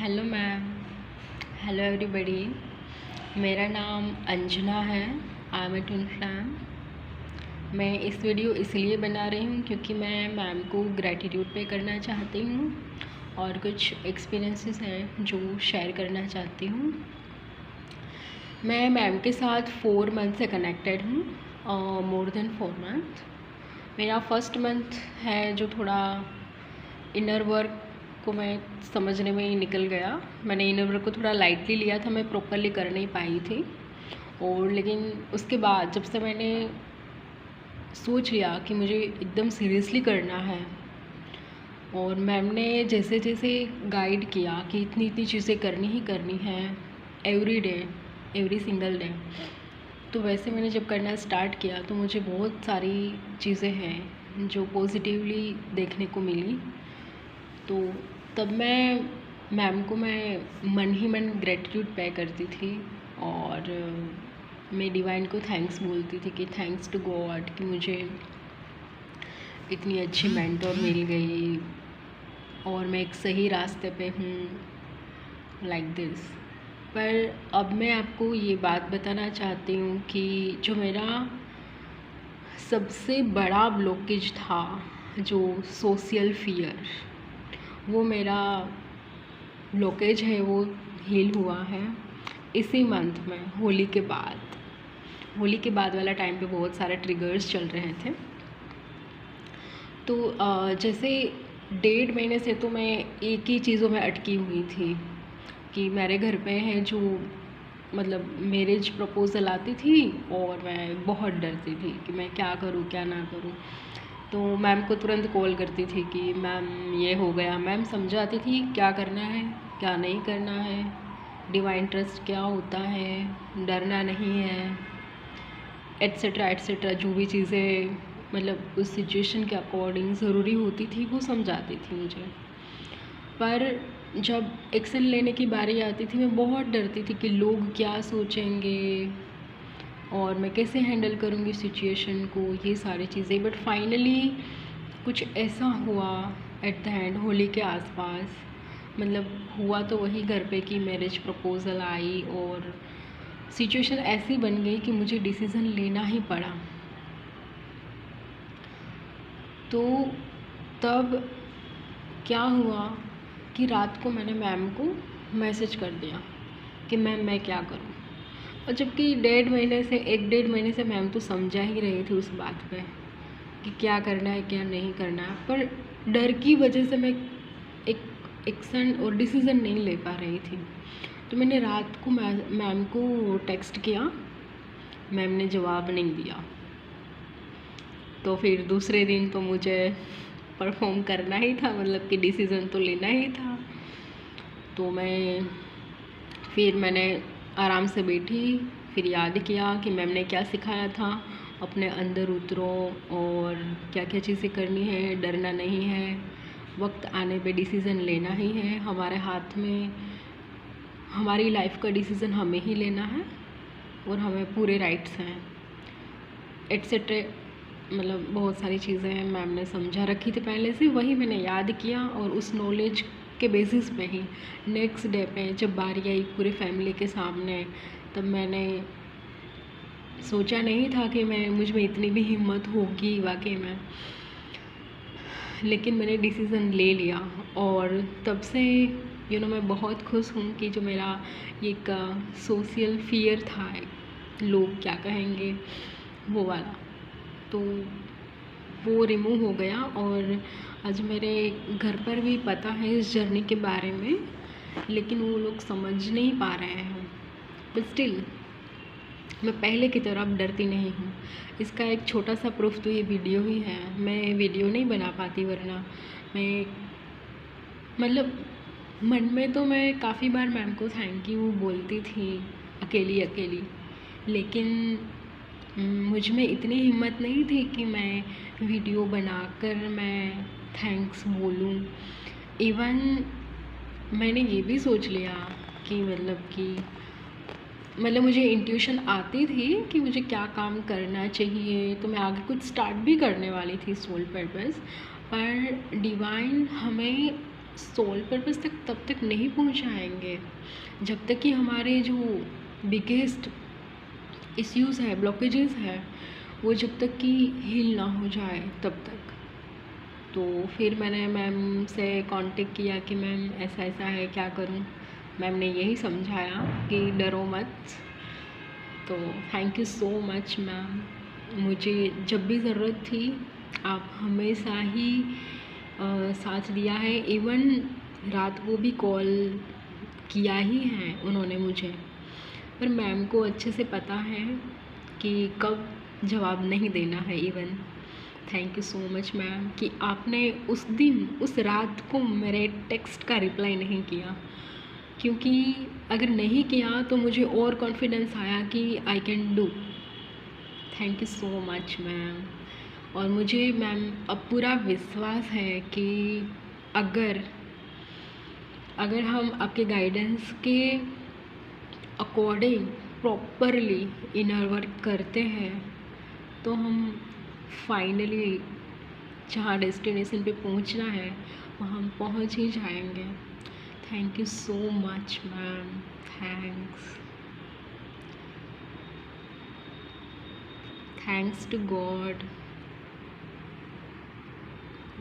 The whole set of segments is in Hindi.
Hello ma'am. Hello everybody. मेरा नाम अंजना है। I am a twin flame. मैं इस वीडियो इसलिए बना रही हूँ क्योंकि मैं मैम को ग्रैटिट्यूड पे करना चाहती हूँ और कुछ एक्सपीरियंसेस हैं जो शेयर करना चाहती हूँ। मैं मैम के साथ 4 मंथ से कनेक्टेड हूँ, मोर देन 4 मंथ। मेरा फर्स्ट मंथ है जो थोड़ा इनर वर्क को मैं समझने में ही निकल गया। मैंने इनर वर्क को थोड़ा लाइटली लिया था, मैं प्रॉपरली कर नहीं पाई थी। और लेकिन उसके बाद जब से मैंने सोच लिया कि मुझे एकदम सीरियसली करना है और मैम ने जैसे जैसे गाइड किया कि इतनी इतनी चीज़ें करनी ही करनी है every day, every single day, तो वैसे मैंने जब करना स्टार्ट किया तो मुझे बहुत सारी चीज़ें हैं जो पॉजिटिवली देखने को मिली। तो तब मैम को मैं मन ही मन ग्रेटिट्यूड पे करती थी और मैं डिवाइन को थैंक्स बोलती थी कि थैंक्स टू गॉड कि मुझे इतनी अच्छी मेंटोर मिल गई और मैं एक सही रास्ते पे हूँ, लाइक दिस। पर अब मैं आपको ये बात बताना चाहती हूँ कि जो मेरा सबसे बड़ा ब्लॉकेज था, जो सोशल फियर, वो मेरा ब्लॉकेज है वो हील हुआ है इसी मंथ में। होली के बाद वाला टाइम पे बहुत सारे ट्रिगर्स चल रहे थे। तो जैसे 1.5 महीने से तो मैं एक ही चीज़ों में अटकी हुई थी कि मेरे घर पे हैं जो मतलब मैरिज प्रपोज़ल आती थी और मैं बहुत डरती थी कि मैं क्या करूँ क्या ना करूँ। तो मैम को तुरंत कॉल करती थी कि मैम ये हो गया। मैम समझाती थी क्या करना है क्या नहीं करना है, डिवाइन ट्रस्ट क्या होता है, डरना नहीं है, एट्सेट्रा एट्सेट्रा, जो भी चीज़ें मतलब उस सिचुएशन के अकॉर्डिंग ज़रूरी होती थी वो समझाती थी मुझे। पर जब एक्शन लेने की बारी आती थी मैं बहुत डरती थी कि लोग क्या सोचेंगे और मैं कैसे हैंडल करूँगी सिचुएशन को, ये सारी चीज़ें। बट फाइनली कुछ ऐसा हुआ एट द एंड, होली के आसपास, मतलब हुआ तो वही घर पे कि मैरिज प्रपोज़ल आई और सिचुएशन ऐसी बन गई कि मुझे डिसीज़न लेना ही पड़ा। तो तब क्या हुआ कि रात को मैंने मैम को मैसेज कर दिया कि मैम मैं क्या करूँ। और जबकि 1.5 महीने से मैम तो समझा ही रही थी उस बात पे कि क्या करना है क्या नहीं करना है, पर डर की वजह से मैं एक एक्शन और डिसीज़न नहीं ले पा रही थी। तो मैंने रात को मैम को टेक्स्ट किया, मैम ने जवाब नहीं दिया। तो फिर दूसरे दिन तो मुझे परफॉर्म करना ही था, मतलब कि डिसीज़न तो लेना ही था। तो मैंने आराम से बैठी, फिर याद किया कि मैम ने क्या सिखाया था, अपने अंदर उतरो और क्या क्या चीज़ें करनी है, डरना नहीं है, वक्त आने पे डिसीज़न लेना ही है, हमारे हाथ में, हमारी लाइफ का डिसीज़न हमें ही लेना है और हमें पूरे राइट्स हैं, एट्सेट्रा। मतलब बहुत सारी चीज़ें मैम ने समझा रखी थी पहले से, वही मैंने याद किया और उस नॉलेज के बेसिस पे ही नेक्स्ट डे पे जब बारी आई पूरे फैमिली के सामने, तब मैंने सोचा नहीं था कि मुझ में इतनी भी हिम्मत होगी वाकई में, लेकिन मैंने डिसीज़न ले लिया। और तब से मैं बहुत खुश हूँ कि जो मेरा एक सोशल फियर था, लोग क्या कहेंगे वो वाला, तो वो रिमूव हो गया। और आज मेरे घर पर भी पता है इस जर्नी के बारे में, लेकिन वो लोग समझ नहीं पा रहे हैं। बट स्टिल मैं पहले की तरह अब डरती नहीं हूँ। इसका एक छोटा सा प्रूफ तो ये वीडियो ही है। मैं वीडियो नहीं बना पाती वरना मैं मतलब मन में तो मैं काफ़ी बार मैम को थैंक यू बोलती थी अकेली, लेकिन मुझ में इतनी हिम्मत नहीं थी कि मैं वीडियो बनाकर मैं थैंक्स बोलूं। इवन मैंने ये भी सोच लिया कि मतलब मुझे इंट्यूशन आती थी कि मुझे क्या काम करना चाहिए, तो मैं आगे कुछ स्टार्ट भी करने वाली थी सोल पर्पस। पर डिवाइन हमें सोल पर्पस तक तब तक नहीं पहुंचाएंगे जब तक कि हमारे जो बिगेस्ट इश्यूज़ है, ब्लॉकेजेस है, वो जब तक कि हील ना हो जाए तब तक। तो फिर मैंने मैम से कांटेक्ट किया कि मैम ऐसा ऐसा है, क्या करूं। मैम ने यही समझाया कि डरो मत। तो thank you so much ma'am, मुझे जब भी ज़रूरत थी आप हमेशा ही साथ दिया है। इवन रात को भी कॉल किया ही है उन्होंने मुझे, पर मैम को अच्छे से पता है कि कब जवाब नहीं देना है। Even thank you so much ma'am कि आपने उस दिन, उस रात को मेरे टेक्स्ट का रिप्लाई नहीं किया, क्योंकि अगर नहीं किया तो मुझे और कॉन्फिडेंस आया कि I can do. Thank you so much ma'am. और मुझे मैम अब पूरा विश्वास है कि अगर अगर हम आपके गाइडेंस के अकॉर्डिंग प्रॉपरली इनर वर्क करते हैं तो हम फाइनली जहाँ डेस्टिनेशन पे पहुँचना है वहाँ हम पहुँच ही जाएंगे। Thank you so much ma'am, thanks to God.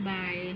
Bye.